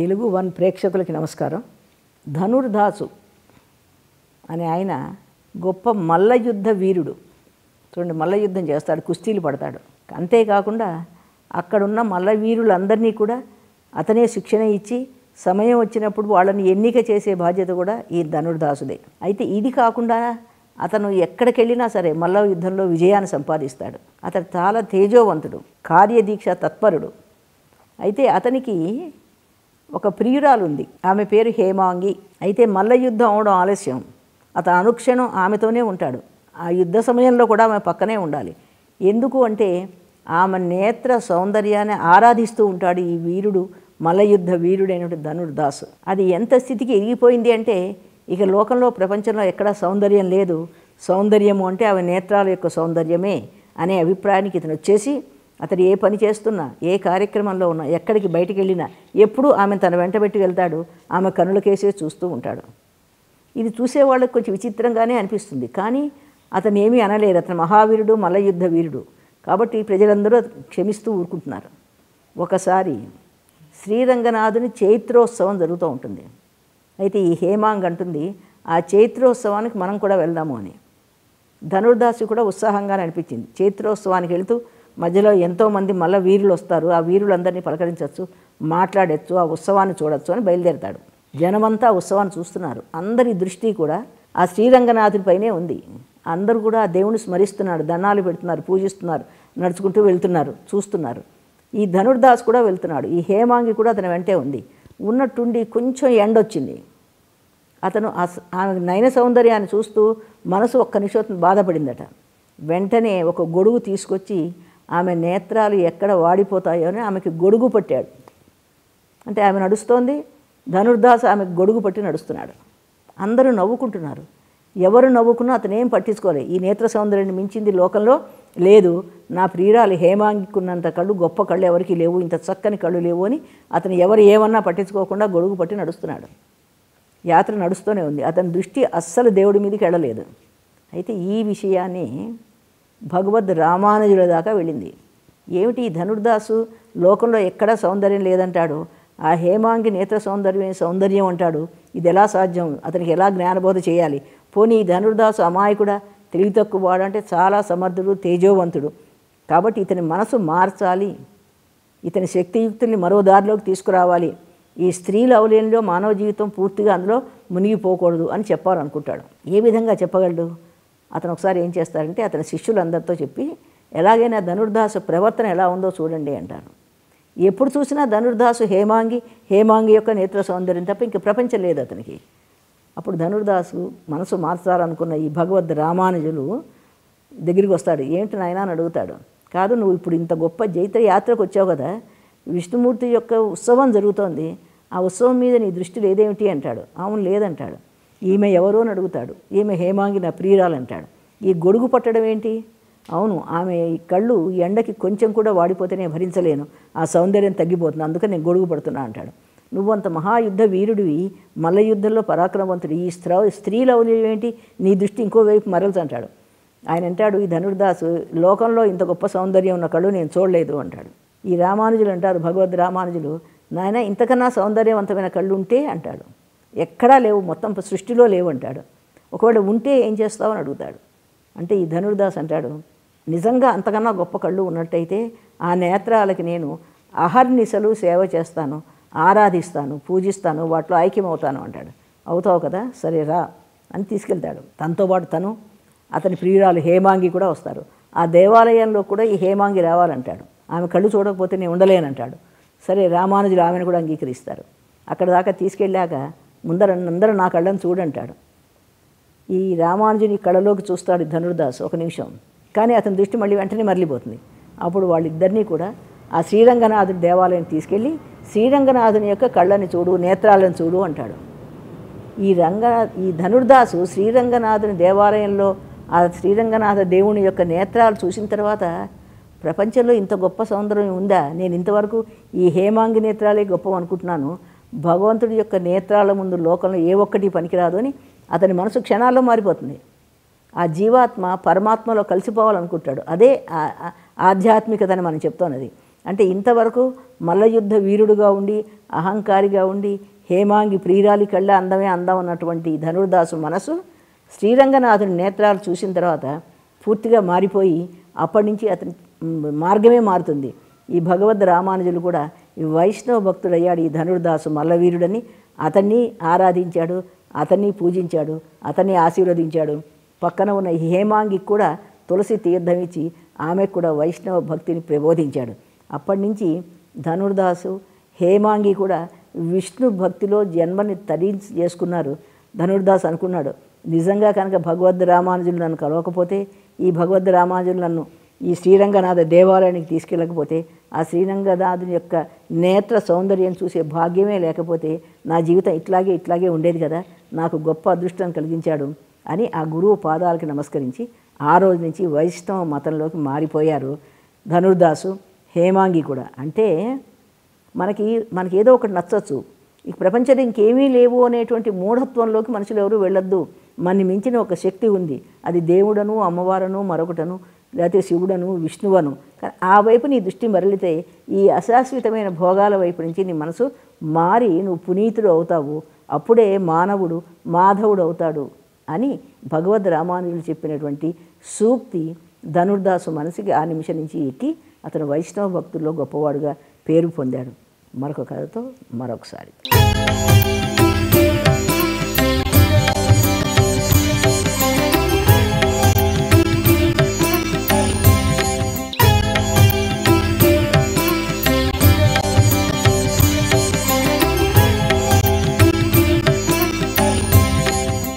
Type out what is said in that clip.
Telugu one ప్రేక్షకులకి నమస్కారం. ధనుర్దాసు అనే ఆయన గొప్ప మల్లయుద్ధ వీరుడు. చూడండి, మల్లయుద్ధం చేస్తాడు, కుస్తీలు పడతాడు. అంతేకాకుండా అక్కడున్న మల్ల వీరులందరినీ కూడా అతనే శిక్షణ ఇచ్చి సమయం వచ్చినప్పుడు వాళ్ళని ఎన్నిక చేసే బాధ్యత కూడా ఈ ధనుర్దాసుదే. అయితే ఇది కాకుండా అతను ఎక్కడికి వెళ్ళినా సరే మల్ల యుద్ధంలో విజయాన్ని సంపాదిస్తాడు. అతడు చాలా తేజోవంతుడు, కార్యదీక్ష తత్పరుడు. అయితే అతనికి ఒక ప్రియురాలు ఉంది, ఆమె పేరు హేమాంగి. అయితే మల్ల యుద్ధం అవడం ఆలస్యం, అతను అనుక్షణం ఆమెతోనే ఉంటాడు. ఆ యుద్ధ సమయంలో కూడా ఆమె పక్కనే ఉండాలి. ఎందుకు అంటే ఆమె నేత్ర సౌందర్యాన్ని ఆరాధిస్తూ ఉంటాడు ఈ వీరుడు, మల్లయుద్ధ వీరుడైనటువంటి ధనుర్దాసు. అది ఎంత స్థితికి ఎగిపోయింది అంటే ఇక లోకంలో ప్రపంచంలో ఎక్కడా సౌందర్యం లేదు, సౌందర్యము అంటే ఆమె నేత్రాల యొక్క సౌందర్యమే అనే అభిప్రాయానికి ఇతను వచ్చేసి అతడు ఏ పని చేస్తున్నా, ఏ కార్యక్రమంలో ఉన్నా, ఎక్కడికి బయటికి వెళ్ళినా ఎప్పుడూ ఆమె తన వెంటబెట్టి వెళ్తాడు. ఆమె కనులకేసే చూస్తూ ఉంటాడు. ఇది చూసేవాళ్ళకి కొంచెం విచిత్రంగానే అనిపిస్తుంది, కానీ అతను ఏమీ అనలేరు. అతను మహావీరుడు, మల్లయుద్ధ వీరుడు కాబట్టి ప్రజలందరూ క్షమిస్తూ ఊరుకుంటున్నారు. ఒకసారి శ్రీరంగనాథుని చైత్రోత్సవం జరుగుతూ ఉంటుంది. అయితే ఈ హేమాంగ్ అంటుంది, ఆ చైత్రోత్సవానికి మనం కూడా వెళ్దాము అని. ధనుర్దాసు కూడా ఉత్సాహంగానే అనిపించింది. చైత్రోత్సవానికి వెళుతూ మధ్యలో ఎంతోమంది మల్ల వీరులు వస్తారు, ఆ వీరులందరినీ పలకరించవచ్చు, మాట్లాడచ్చు, ఆ ఉత్సవాన్ని చూడొచ్చు అని బయలుదేరతాడు. జనమంతా ఉత్సవాన్ని చూస్తున్నారు. అందరి దృష్టి కూడా ఆ శ్రీరంగనాథునిపైనే ఉంది. అందరూ కూడా ఆ దేవుని స్మరిస్తున్నారు, దండాలు పెడుతున్నారు, పూజిస్తున్నారు, నడుచుకుంటూ వెళ్తున్నారు, చూస్తున్నారు. ఈ ధనుర్దాస్ కూడా వెళ్తున్నాడు. ఈ హేమాంగి కూడా అతని వెంటే ఉంది. ఉన్నట్టుండి కొంచెం ఎండొచ్చింది. అతను ఆమె నయన సౌందర్యాన్ని చూస్తూ మనసు ఒక్క నిమిషం బాధపడిందట. వెంటనే ఒక గొడుగు తీసుకొచ్చి ఆమె నేత్రాలు ఎక్కడ వాడిపోతాయో అని ఆమెకి గొడుగు పట్టాడు. అంటే ఆమె నడుస్తోంది, ధనుర్దాస్ ఆమెకు గొడుగు పట్టి నడుస్తున్నాడు. అందరూ నవ్వుకుంటున్నారు. ఎవరు నవ్వుకున్నా అతను ఏం పట్టించుకోలేదు. ఈ నేత్ర సౌందర్యాన్ని మించింది లోకంలో లేదు, నా ప్రియురాలు హేమాంగికున్నంత కళ్ళు, గొప్ప కళ్ళు ఎవరికి లేవు, ఇంత చక్కని కళ్ళు లేవు అని అతను ఎవరు ఏమన్నా పట్టించుకోకుండా గొడుగు పట్టి నడుస్తున్నాడు. యాత్ర నడుస్తూనే ఉంది. అతని దృష్టి అస్సలు దేవుడి మీదకి వెళ్ళలేదు. అయితే ఈ విషయాన్ని భగవద్ రామానుజుల దాకా వెళ్ళింది. ఏమిటి ఈ ధనుర్దాసు లోకంలో ఎక్కడా సౌందర్యం లేదంటాడు, ఆ హేమాంగి నేత్ర సౌందర్యం అంటాడు. ఇది ఎలా సాధ్యం, అతనికి ఎలా జ్ఞానబోధ చేయాలి? పోనీ ఈ ధనుర్దాసు అమాయకుడా, తెలివి తక్కువ వాడు అంటే చాలా సమర్థుడు, తేజోవంతుడు. కాబట్టి ఇతని మనసు మార్చాలి, ఇతని శక్తియుక్తుల్ని మరో దారిలోకి తీసుకురావాలి. ఈ స్త్రీల అవలయంలో మానవ జీవితం పూర్తిగా అందులో మునిగిపోకూడదు అని చెప్పాలనుకుంటాడు. ఏ విధంగా చెప్పగలడు? అతను ఒకసారి ఏం చేస్తారంటే అతని శిష్యులందరితో చెప్పి, ఎలాగైనా ధనుర్దాసు ప్రవర్తన ఎలా ఉందో చూడండి అంటారు. ఎప్పుడు చూసినా ధనుర్దాసు హేమాంగి యొక్క నేత్ర సౌందర్యం తప్ప ఇంక ప్రపంచం లేదు అతనికి. అప్పుడు ధనుర్దాసు మనసు మార్చాలనుకున్న ఈ భగవద్ రామానుజులు దగ్గరికి వస్తాడు. ఏంటి నాయనా అని అడుగుతాడు. కాదు, నువ్వు ఇప్పుడు ఇంత గొప్ప జైత్ర యాత్రకు వచ్చావు కదా, విష్ణుమూర్తి యొక్క ఉత్సవం జరుగుతోంది, ఆ ఉత్సవం మీద నీ దృష్టి లేదేమిటి అంటాడు. అవును లేదంటాడు. ఈమె ఎవరో అని అడుగుతాడు. ఈమె హేమాంగి నా ప్రియురాలు అంటాడు. ఈ గొడుగు పట్టడం ఏంటి? అవును, ఆమె కళ్ళు ఎండకి కొంచెం కూడా వాడిపోతే నేను భరించలేను, ఆ సౌందర్యం తగ్గిపోతుంది, అందుకని నేను గొడుగు పడుతున్నా అంటాడు. నువ్వు అంత మహాయుద్ధ వీరుడివి, మల్ల యుద్ధంలో పరాక్రమవంతుడు, ఈ స్త్రీల అవలయం ఏంటి, నీ దృష్టి ఇంకోవైపు మరల్చు అంటాడు. ఆయన అంటాడు, ఈ ధనుర్దాసు లోకంలో ఇంత గొప్ప సౌందర్యం ఉన్న కళ్ళు నేను చూడలేదు అంటాడు. ఈ రామానుజులు అంటారు, భగవద్ రామానుజులు, నాయన ఇంతకన్నా సౌందర్యవంతమైన కళ్ళు ఉంటే అంటాడు. ఎక్కడా లేవు, మొత్తం సృష్టిలో లేవు అంటాడు. ఒకవేళ ఉంటే ఏం చేస్తావు అని అడుగుతాడు. అంటే ఈ ధనుర్దాస్ అంటాడు, నిజంగా అంతకన్నా గొప్ప కళ్ళు ఉన్నట్టయితే ఆ నేత్రాలకి నేను అహర్నిశలు సేవ చేస్తాను, ఆరాధిస్తాను, పూజిస్తాను, వాటిలో ఐక్యమవుతాను అంటాడు. అవుతావు కదా, సరే రా అని తీసుకెళ్తాడు. తనతో పాటు తను, అతని ప్రియురాలు హేమాంగి కూడా వస్తారు. ఆ దేవాలయంలో కూడా ఈ హేమాంగి రావాలంటాడు. ఆమె కళ్ళు చూడకపోతే నేను ఉండలేనంటాడు. సరే, రామానుజులు ఆమెను కూడా అంగీకరిస్తారు. అక్కడ దాకా తీసుకెళ్ళాక అందరూ నా కళ్ళని చూడంటాడు. ఈ రామానుజుని కళ్ళలోకి చూస్తాడు ధనుర్దాసు ఒక నిమిషం, కానీ అతని దృష్టి మళ్ళీ వెంటనే మరలిపోతుంది. అప్పుడు వాళ్ళిద్దరినీ కూడా ఆ శ్రీరంగనాథుడి దేవాలయం తీసుకెళ్ళి శ్రీరంగనాథుని యొక్క కళ్ళని చూడు, నేత్రాలను చూడు అంటాడు. ఈ ధనుర్దాసు శ్రీరంగనాథుని దేవాలయంలో ఆ శ్రీరంగనాథ దేవుని యొక్క నేత్రాలు చూసిన తర్వాత ప్రపంచంలో ఇంత గొప్ప సౌందర్యం ఉందా, నేను ఇంతవరకు ఈ హేమాంగి నేత్రాలే గొప్ప అనుకుంటున్నాను, భగవంతుడి యొక్క నేత్రాల ముందు లోకంలో ఏ ఒక్కటి పనికిరాదు అని అతని మనసు క్షణాల్లో మారిపోతుంది. ఆ జీవాత్మ పరమాత్మలో కలిసిపోవాలనుకుంటాడు. అదే ఆధ్యాత్మికతని మనం చెప్తున్నది. అంటే ఇంతవరకు మల్లయుద్ధ వీరుడుగా ఉండి అహంకారిగా ఉండి హేమాంగి ప్రియురాలి కళ్ళ అందమే అందం అన్నటువంటి ధనుర్దాసు మనసు శ్రీరంగనాథుని నేత్రాలు చూసిన తర్వాత పూర్తిగా మారిపోయి అప్పటి నుంచి అతని మార్గమే మారుతుంది. ఈ భగవద్ రామానుజులు కూడా ఈ వైష్ణవ భక్తుడయ్యాడు ఈ ధనుర్దాసు మల్లవీరుడని. అతన్ని ఆరాధించాడు, అతన్ని పూజించాడు, అతన్ని ఆశీర్వదించాడు. పక్కన ఉన్న హేమాంగికి కూడా తులసి తీర్థం ఇచ్చి ఆమెకు కూడా వైష్ణవ భక్తిని ప్రబోధించాడు. అప్పటి నుంచి ధనుర్దాసు హేమాంగి కూడా విష్ణు భక్తిలో జన్మని తరించి చేసుకున్నారు. ధనుర్దాస్ అనుకున్నాడు, నిజంగా కనుక భగవద్ రామానుజులు నన్ను కలవకపోతే, ఈ భగవద్ రామానుజులు నన్ను ఈ శ్రీరంగనాథ దేవాలయానికి తీసుకెళ్ళకపోతే, ఆ శ్రీరంగనాథుని యొక్క నేత్ర సౌందర్యం చూసే భాగ్యమే లేకపోతే నా జీవితం ఇట్లాగే ఉండేది కదా, నాకు గొప్ప అదృష్టం కలిగించాడు అని ఆ గురువు పాదాలకి నమస్కరించి ఆ రోజు నుంచి వైష్ణవ మతంలోకి మారిపోయారు ధనుర్దాసు, హేమాంగి కూడా. అంటే మనకి ఏదో ఒకటి నచ్చచ్చు, ఈ ప్రపంచంలో ఇంకేమీ లేవు అనేటువంటి మూఢత్వంలోకి మనుషులు ఎవరు వెళ్ళొద్దు. మన్ని మించిన ఒక శక్తి ఉంది, అది దేవుడను, అమ్మవారను, మరొకటను, లేకపోతే శివుడను, విష్ణువను. ఆ వైపు నీ దృష్టి మరలితే ఈ అశాశ్వతమైన భోగాల వైపు నుంచి నీ మనసు మారి నువ్వు పునీతుడు అవుతావు. అప్పుడే మానవుడు మాధవుడు అవుతాడు అని భగవద్ రామానుజులు చెప్పినటువంటి సూక్తి ధనుర్దాసు మనసుకి ఆ నిమిషం నుంచి ఎక్కి అతను వైష్ణవ భక్తుల్లో గొప్పవాడుగా పేరు పొందాడు. మరొక కథతో మరొకసారి.